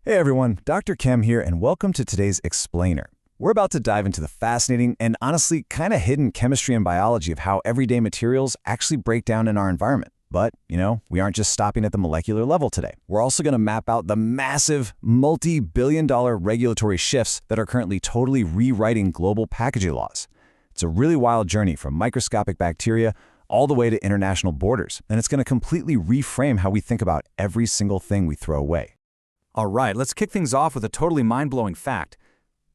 Hey everyone, Dr. Chem here, and welcome to today's Explainer. We're about to dive into the fascinating and honestly kind of hidden chemistry and biology of how everyday materials actually break down in our environment. But, we aren't just stopping at the molecular level today. We're also going to map out the massive, multi-billion-dollar regulatory shifts that are currently totally rewriting global packaging laws. It's a really wild journey from microscopic bacteria all the way to international borders, and it's going to completely reframe how we think about every single thing we throw away. All right, let's kick things off with a totally mind-blowing fact.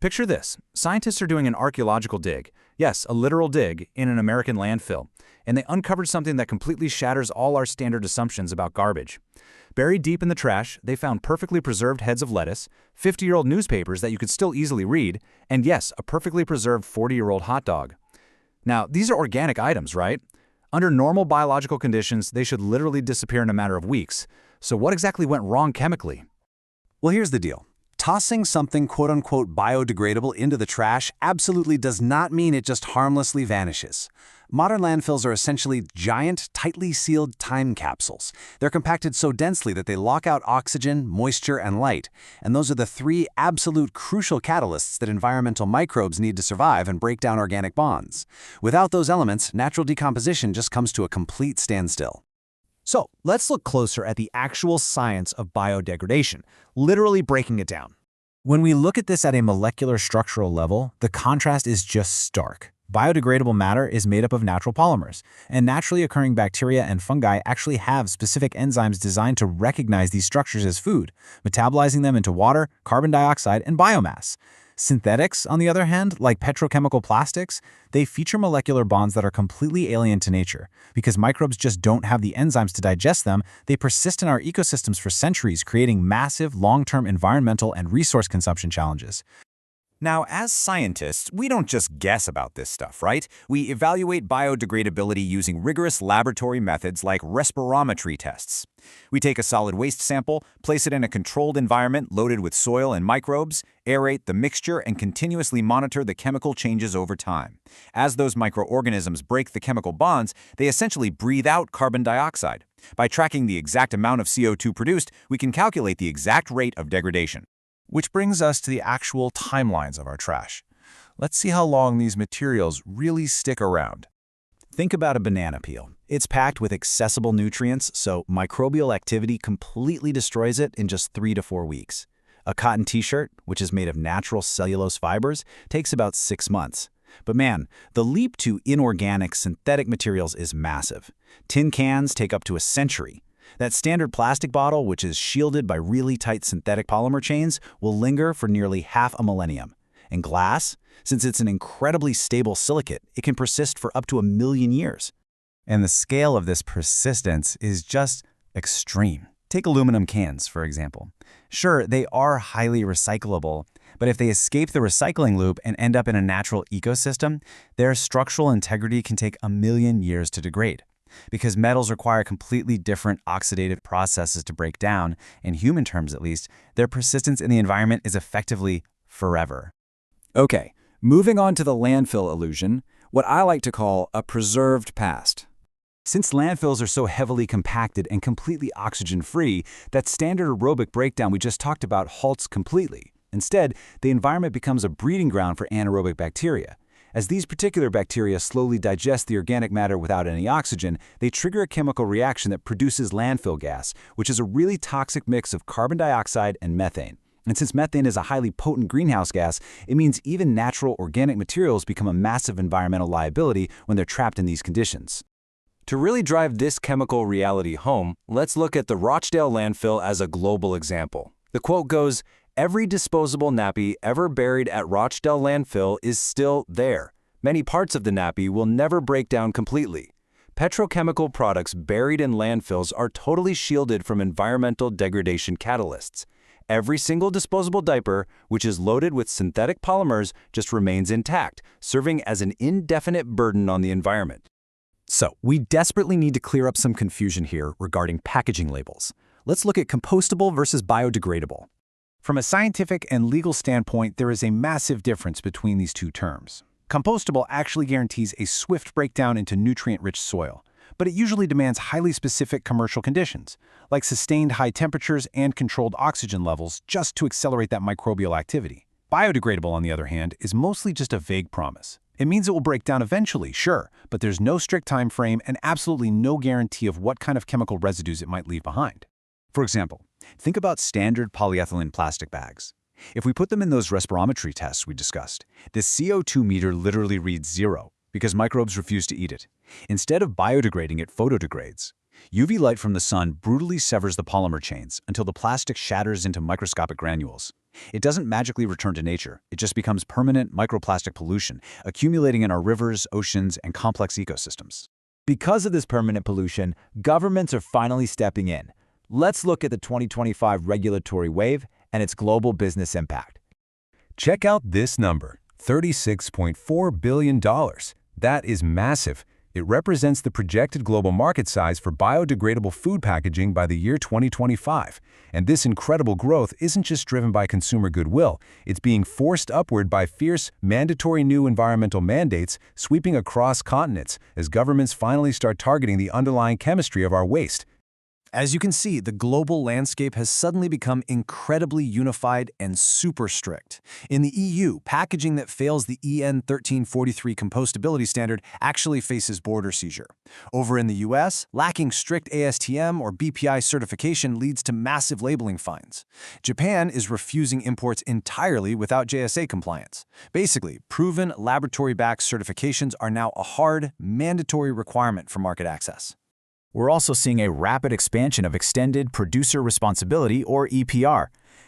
Picture this. Scientists are doing an archaeological dig, yes, a literal dig, in an American landfill, and they uncovered something that completely shatters all our standard assumptions about garbage. Buried deep in the trash, they found perfectly preserved heads of lettuce, 50-year-old newspapers that you could still easily read, and yes, a perfectly preserved 40-year-old hot dog. Now, these are organic items, right? Under normal biological conditions, they should literally disappear in a matter of weeks. So what exactly went wrong chemically? Well, here's the deal. Tossing something quote-unquote biodegradable into the trash absolutely does not mean it just harmlessly vanishes. Modern landfills are essentially giant, tightly sealed time capsules. They're compacted so densely that they lock out oxygen, moisture, and light. And those are the three absolute crucial catalysts that environmental microbes need to survive and break down organic bonds. Without those elements, natural decomposition just comes to a complete standstill. So let's look closer at the actual science of biodegradation, literally breaking it down. When we look at this at a molecular structural level, the contrast is just stark. Biodegradable matter is made up of natural polymers, and naturally occurring bacteria and fungi actually have specific enzymes designed to recognize these structures as food, metabolizing them into water, carbon dioxide, and biomass. Synthetics, on the other hand, like petrochemical plastics, they feature molecular bonds that are completely alien to nature. Because microbes just don't have the enzymes to digest them, they persist in our ecosystems for centuries, creating massive, long-term environmental and resource consumption challenges. Now, as scientists, we don't just guess about this stuff, right? We evaluate biodegradability using rigorous laboratory methods like respirometry tests. We take a solid waste sample, place it in a controlled environment loaded with soil and microbes, aerate the mixture, and continuously monitor the chemical changes over time. As those microorganisms break the chemical bonds, they essentially breathe out carbon dioxide. By tracking the exact amount of CO2 produced, we can calculate the exact rate of degradation. Which brings us to the actual timelines of our trash. Let's see how long these materials really stick around. Think about a banana peel. It's packed with accessible nutrients, so microbial activity completely destroys it in just 3 to 4 weeks. A cotton t-shirt, which is made of natural cellulose fibers, takes about 6 months. But man, the leap to inorganic synthetic materials is massive. Tin cans take up to a century. That standard plastic bottle, which is shielded by really tight synthetic polymer chains, will linger for nearly half a millennium. And glass, since it's an incredibly stable silicate, it can persist for up to 1 million years. And the scale of this persistence is just extreme. Take aluminum cans, for example. Sure, they are highly recyclable, but if they escape the recycling loop and end up in a natural ecosystem, their structural integrity can take 1 million years to degrade. Because metals require completely different oxidative processes to break down, in human terms at least, their persistence in the environment is effectively forever. Okay, moving on to the landfill illusion, what I like to call a preserved past. Since landfills are so heavily compacted and completely oxygen-free, that standard aerobic breakdown we just talked about halts completely. Instead, the environment becomes a breeding ground for anaerobic bacteria. As these particular bacteria slowly digest the organic matter without any oxygen, they trigger a chemical reaction that produces landfill gas, which is a really toxic mix of carbon dioxide and methane. And since methane is a highly potent greenhouse gas, it means even natural organic materials become a massive environmental liability when they're trapped in these conditions. To really drive this chemical reality home, let's look at the Rochdale landfill as a global example. The quote goes, "Every disposable nappy ever buried at Rochdale landfill is still there. Many parts of the nappy will never break down completely. Petrochemical products buried in landfills are totally shielded from environmental degradation catalysts. Every single disposable diaper, which is loaded with synthetic polymers, just remains intact, serving as an indefinite burden on the environment." So, we desperately need to clear up some confusion here regarding packaging labels. Let's look at compostable versus biodegradable. From a scientific and legal standpoint, there is a massive difference between these two terms. Compostable actually guarantees a swift breakdown into nutrient-rich soil, but it usually demands highly specific commercial conditions, like sustained high temperatures and controlled oxygen levels just to accelerate that microbial activity. Biodegradable, on the other hand, is mostly just a vague promise. It means it will break down eventually, sure, but there's no strict time frame and absolutely no guarantee of what kind of chemical residues it might leave behind. For example, think about standard polyethylene plastic bags. If we put them in those respirometry tests we discussed, the CO2 meter literally reads 0 because microbes refuse to eat it. Instead of biodegrading, it photodegrades. UV light from the sun brutally severs the polymer chains until the plastic shatters into microscopic granules. It doesn't magically return to nature. It just becomes permanent microplastic pollution, accumulating in our rivers, oceans, and complex ecosystems. Because of this permanent pollution, governments are finally stepping in. Let's look at the 2025 regulatory wave and its global business impact. Check out this number, $36.4 billion. That is massive. It represents the projected global market size for biodegradable food packaging by the year 2025. And this incredible growth isn't just driven by consumer goodwill. It's being forced upward by fierce, mandatory new environmental mandates sweeping across continents as governments finally start targeting the underlying chemistry of our waste. As you can see, the global landscape has suddenly become incredibly unified and super strict. In the EU, packaging that fails the EN 1343 compostability standard actually faces border seizure. Over in the US, lacking strict ASTM or BPI certification leads to massive labeling fines. Japan is refusing imports entirely without JSA compliance. Basically, proven laboratory-backed certifications are now a hard, mandatory requirement for market access. We're also seeing a rapid expansion of extended producer responsibility, or EPR.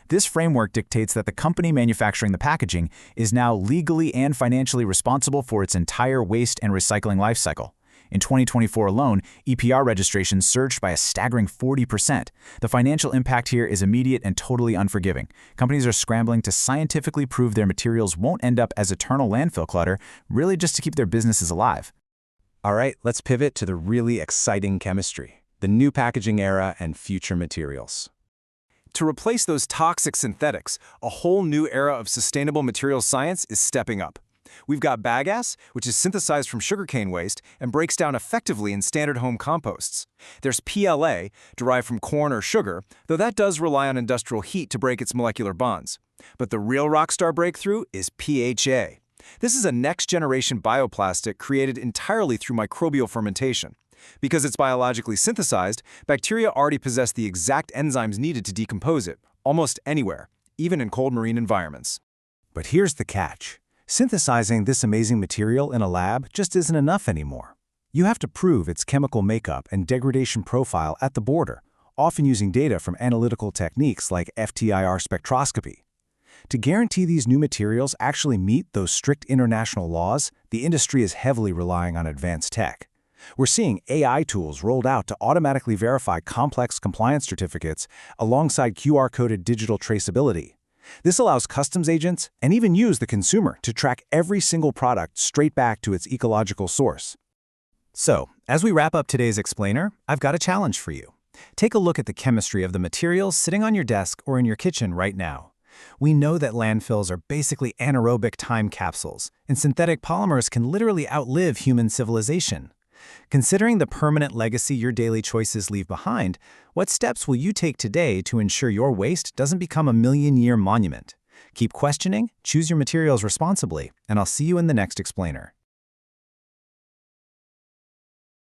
This framework dictates that the company manufacturing the packaging is now legally and financially responsible for its entire waste and recycling lifecycle. In 2024 alone, EPR registrations surged by a staggering 40%. The financial impact here is immediate and totally unforgiving. Companies are scrambling to scientifically prove their materials won't end up as eternal landfill clutter, really just to keep their businesses alive. All right, let's pivot to the really exciting chemistry, the new packaging era and future materials. To replace those toxic synthetics, a whole new era of sustainable materials science is stepping up. We've got bagasse, which is synthesized from sugarcane waste and breaks down effectively in standard home composts. There's PLA, derived from corn or sugar, though that does rely on industrial heat to break its molecular bonds. But the real rockstar breakthrough is PHA. This is a next-generation bioplastic created entirely through microbial fermentation. Because it's biologically synthesized, bacteria already possess the exact enzymes needed to decompose it, almost anywhere, even in cold marine environments. But here's the catch. Synthesizing this amazing material in a lab just isn't enough anymore. You have to prove its chemical makeup and degradation profile at the border, often using data from analytical techniques like FTIR spectroscopy. To guarantee these new materials actually meet those strict international laws, the industry is heavily relying on advanced tech. We're seeing AI tools rolled out to automatically verify complex compliance certificates alongside QR-coded digital traceability. This allows customs agents and even you, the consumer, to track every single product straight back to its ecological source. So, as we wrap up today's explainer, I've got a challenge for you. Take a look at the chemistry of the materials sitting on your desk or in your kitchen right now. We know that landfills are basically anaerobic time capsules, and synthetic polymers can literally outlive human civilization. Considering the permanent legacy your daily choices leave behind, what steps will you take today to ensure your waste doesn't become a million-year monument? Keep questioning, choose your materials responsibly, and I'll see you in the next explainer.